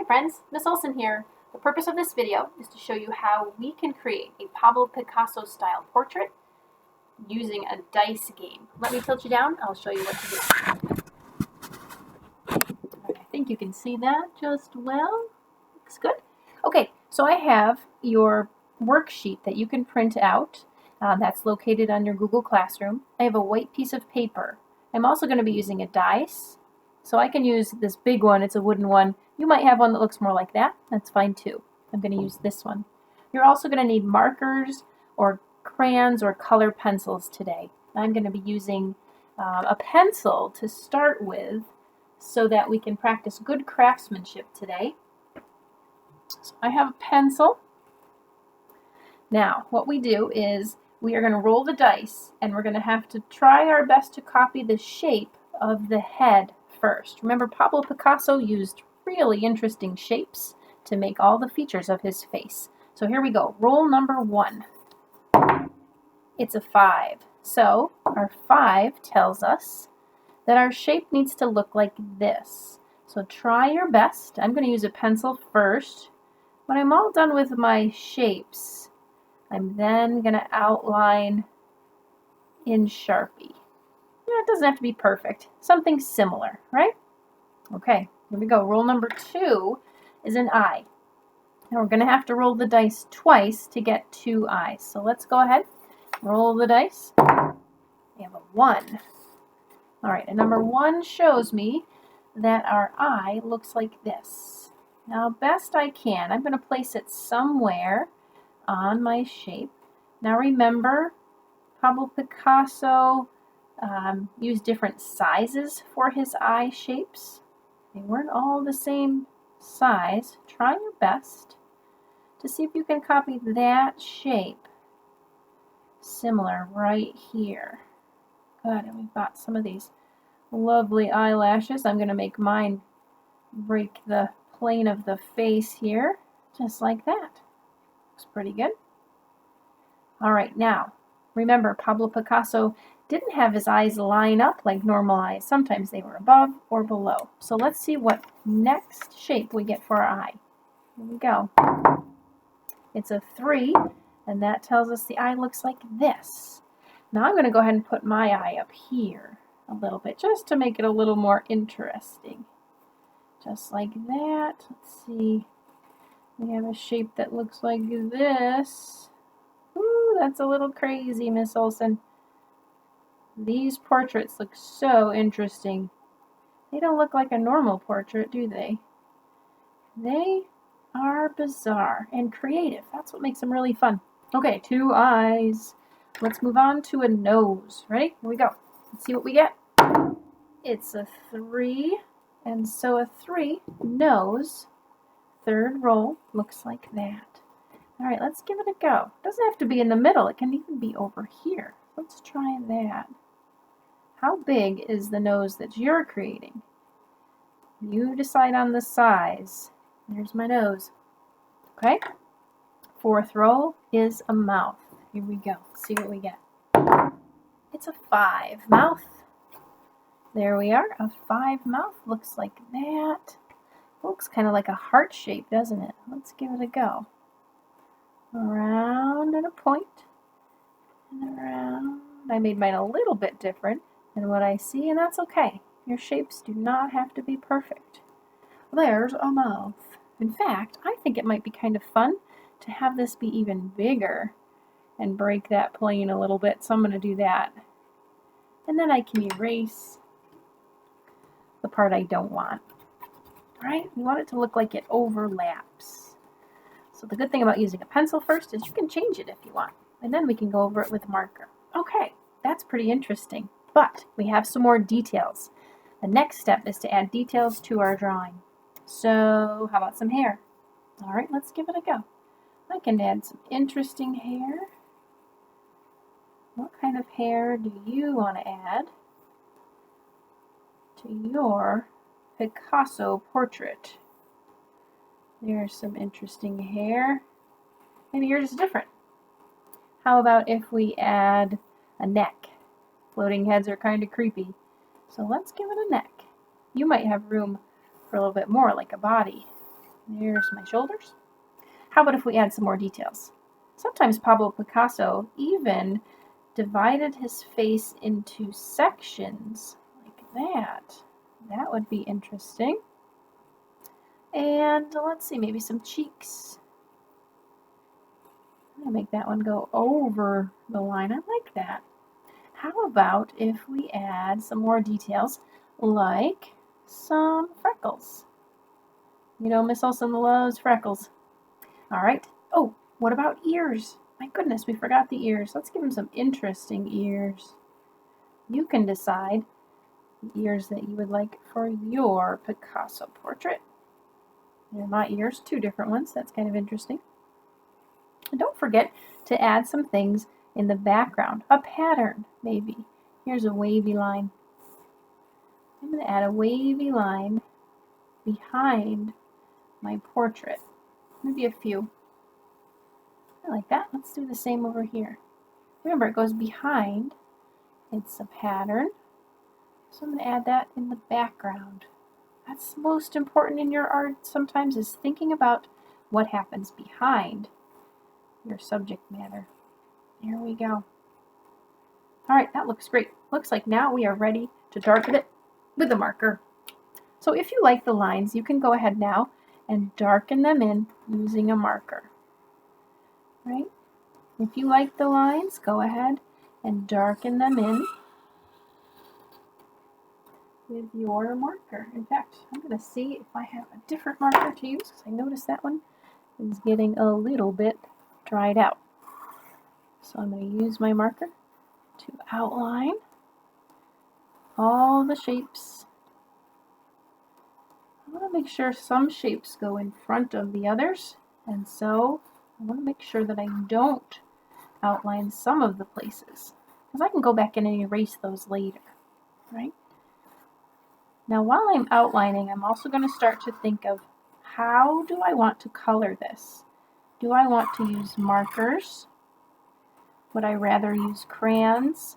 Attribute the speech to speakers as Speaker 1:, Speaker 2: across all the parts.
Speaker 1: friends, Miss Olson here. The purpose of this video is to show you how we can create a Pablo Picasso style portrait using a dice game. Let me tilt you down, I'll show you what to do. I think you can see that just well. Looks good. Okay, so I have your worksheet that you can print out. That's located on your Google Classroom. I have a white piece of paper. I'm also going to be using a dice. So I can use this big one, it's a wooden one. You might have one that looks more like that, that's fine too. I'm going to use this one. You're also going to need markers or crayons or color pencils today. I'm going to be using a pencil to start with so that we can practice good craftsmanship today. So I have a pencil. Now what we do is we are going to roll the dice and we're going to have to try our best to copy the shape of the head first. Remember, Pablo Picasso used really interesting shapes to make all the features of his face. So here we go. Roll number 1. It's a 5. So our 5 tells us that our shape needs to look like this. So try your best. I'm going to use a pencil first. When I'm all done with my shapes, I'm then going to outline in Sharpie. It doesn't have to be perfect. Something similar, right? Okay, here we go. Roll number 2 is an eye. Now we're going to have to roll the dice twice to get 2 eyes. So let's go ahead. Roll the dice. We have a 1. All right, and number 1 shows me that our eye looks like this. Now, best I can, I'm going to place it somewhere on my shape. Now remember, Pablo Picasso used different sizes for his eye shapes. They weren't all the same size. Try your best to see if you can copy that shape. Similar right here. Good, and we've got some of these lovely eyelashes. I'm going to make mine break the plane of the face here, just like that. Looks pretty good. All right, now, remember, Pablo Picasso didn't have his eyes line up like normal eyes. Sometimes they were above or below. So let's see what next shape we get for our eye. Here we go. It's a 3, and that tells us the eye looks like this. Now I'm going to go ahead and put my eye up here a little bit, just to make it a little more interesting. Just like that. Let's see. We have a shape that looks like this. Ooh, that's a little crazy, Miss Olson. These portraits look so interesting. They don't look like a normal portrait, do they? They are bizarre and creative. That's what makes them really fun. Okay, 2 eyes. Let's move on to a nose. Ready? Here we go. Let's see what we get. It's a 3, and so a 3 nose. 3rd roll looks like that. All right, let's give it a go. It doesn't have to be in the middle. It can even be over here. Let's try that. How big is the nose that you're creating? You decide on the size. There's my nose. Okay. 4th roll is a mouth. Here we go. Let's see what we get. It's a 5 mouth. There we are. A 5 mouth looks like that. Looks kind of like a heart shape, doesn't it? Let's give it a go. Around and a point. And around. I made mine a little bit different than what I see, and that's okay. Your shapes do not have to be perfect. There's a mouth. In fact, I think it might be kind of fun to have this be even bigger and break that plane a little bit, so I'm going to do that. And then I can erase the part I don't want. Right? You want it to look like it overlaps. So the good thing about using a pencil first is you can change it if you want. And then we can go over it with a marker. Okay, that's pretty interesting. But we have some more details. The next step is to add details to our drawing. So how about some hair? All right, let's give it a go. I can add some interesting hair. What kind of hair do you want to add to your Picasso portrait? There's some interesting hair. Maybe yours is different. How about if we add a neck? Floating heads are kind of creepy. So let's give it a neck. You might have room for a little bit more, like a body. There's my shoulders. How about if we add some more details? Sometimes Pablo Picasso even divided his face into sections like that. That would be interesting. And let's see, maybe some cheeks. I'm going to make that one go over the line. I like that. How about if we add some more details like some freckles? You know, Miss Olsen loves freckles. All right. Oh, what about ears? My goodness, we forgot the ears. Let's give him some interesting ears. You can decide the ears that you would like for your Picasso portrait. They're my ears, 2 different ones. That's kind of interesting. And don't forget to add some things in the background. A pattern, maybe. Here's a wavy line. I'm going to add a wavy line behind my portrait. Maybe a few. I like that. Let's do the same over here. Remember, it goes behind. It's a pattern. So I'm going to add that in the background. That's most important in your art sometimes, is thinking about what happens behind your subject matter. There we go. All right, that looks great. Looks like now we are ready to darken it with a marker. So if you like the lines, you can go ahead now and darken them in using a marker. Right? If you like the lines, go ahead and darken them in with your marker. In fact, I'm going to see if I have a different marker to use, because I noticed that one is getting a little bit dried out. So I'm going to use my marker to outline all the shapes. I want to make sure some shapes go in front of the others, and so I want to make sure that I don't outline some of the places, because I can go back in and erase those later, right? Now while I'm outlining, I'm also going to start to think of, how do I want to color this? Do I want to use markers? Would I rather use crayons?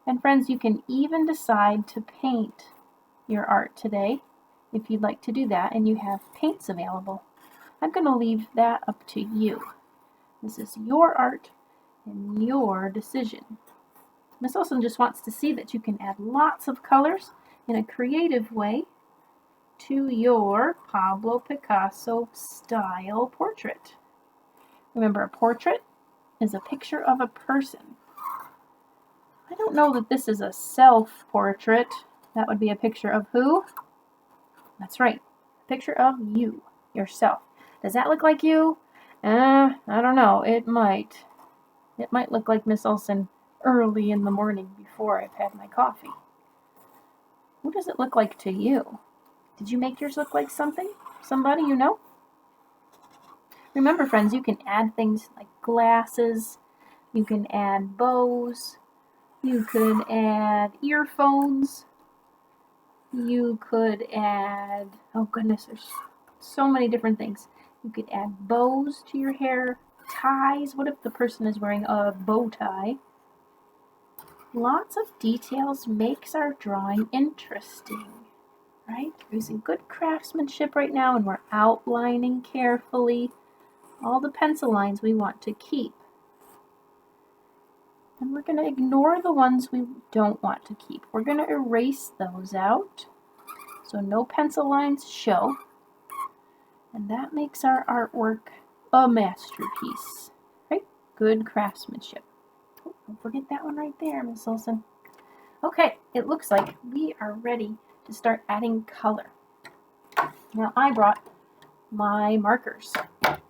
Speaker 1: And friends, you can even decide to paint your art today if you'd like to do that and you have paints available. I'm going to leave that up to you. This is your art and your decision. Miss Olsen just wants to see that you can add lots of colors in a creative way to your Pablo Picasso style portrait. Remember, a portrait is a picture of a person. I don't know that this is a self-portrait. That would be a picture of who? That's right, a picture of you, yourself. Does that look like you? I don't know, it might. It might look like Miss Olsen early in the morning before I've had my coffee. What does it look like to you? Did you make yours look like something? Somebody you know? Remember, friends, you can add things like glasses, you can add bows, you could add earphones, you could add, oh goodness, there's so many different things. You could add bows to your hair, ties. What if the person is wearing a bow tie? Lots of details makes our drawing interesting, right? We're using good craftsmanship right now, and we're outlining carefully all the pencil lines we want to keep. And we're going to ignore the ones we don't want to keep. We're going to erase those out so no pencil lines show. And that makes our artwork a masterpiece, right? Good craftsmanship. Oh, don't forget that one right there, Miss Olsen. Okay, it looks like we are ready to start adding color. Now I brought my markers.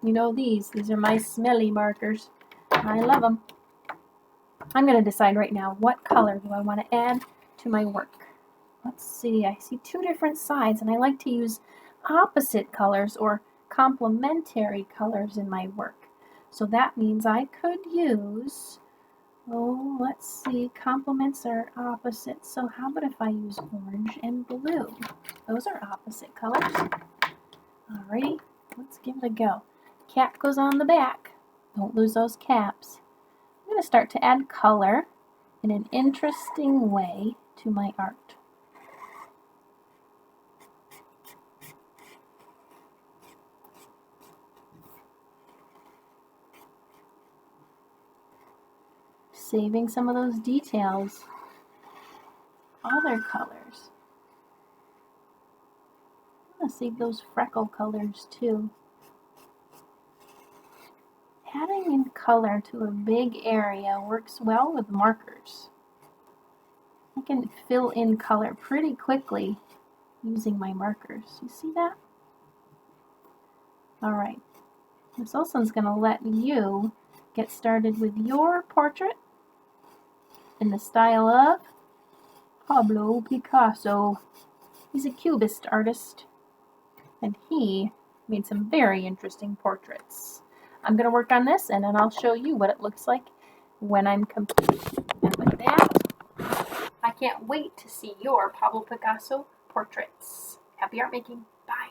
Speaker 1: You know these are my smelly markers. I love them. I'm going to decide right now, what color do I want to add to my work. Let's see, I see 2 different sides, and I like to use opposite colors or complementary colors in my work. So that means I could use, oh, let's see, complements are opposite. So how about if I use orange and blue? Those are opposite colors. Alrighty, let's give it a go. Cap goes on the back. Don't lose those caps. I'm going to start to add color in an interesting way to my art. saving some of those details. Other colors. I'm going to save those freckle colors too. Adding in color to a big area works well with markers. I can fill in color pretty quickly using my markers. You see that? Alright, this also is going to let you get started with your portrait in the style of Pablo Picasso. He's a Cubist artist, and he made some very interesting portraits. I'm going to work on this, and then I'll show you what it looks like when I'm complete. And with that, I can't wait to see your Pablo Picasso portraits. Happy art making. Bye.